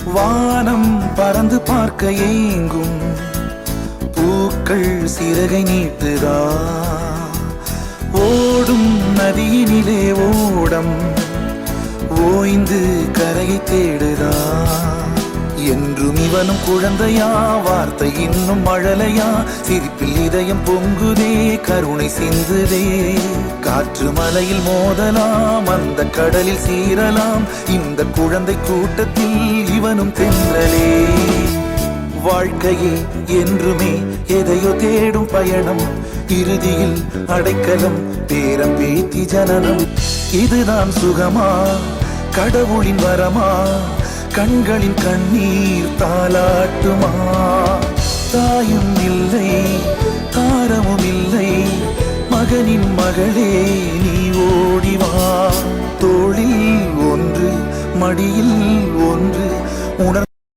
வானம் பறந்து பார்க்க ஏங்கும் பூக்கள் சிறகை நீட்டுதா ஓடும் நதியினிலே ஓடம் ஓய்ந்து கரையை தேடுதா என்றும் இவனும் குழந்தையா வார்த்தை இன்னும் மழலையா சிரிப்பில் இதயம் பொங்குதே கருணை சிந்துதே காற்று மலையில் மோதலாம் அந்த கடலில் சீரலாம் இந்த குழந்தை கூட்டத்தில் இவனும் தென்றலே வாழ்க்கையே என்றுமே எதையோ தேடும் பயணம் இறுதியில் அடைக்கலம் பேரம் பேத்தி ஜனனம் இதுதான் சுகமா கடவுளின் வரமா கண்களின் கண்ணீர் தாலாட்டுமா தாயும் இல்லை தாரமும் இல்லை மகனின் மகளே நீ ஓடிவா தோளில் ஒன்று மடியில் ஒன்று உணர்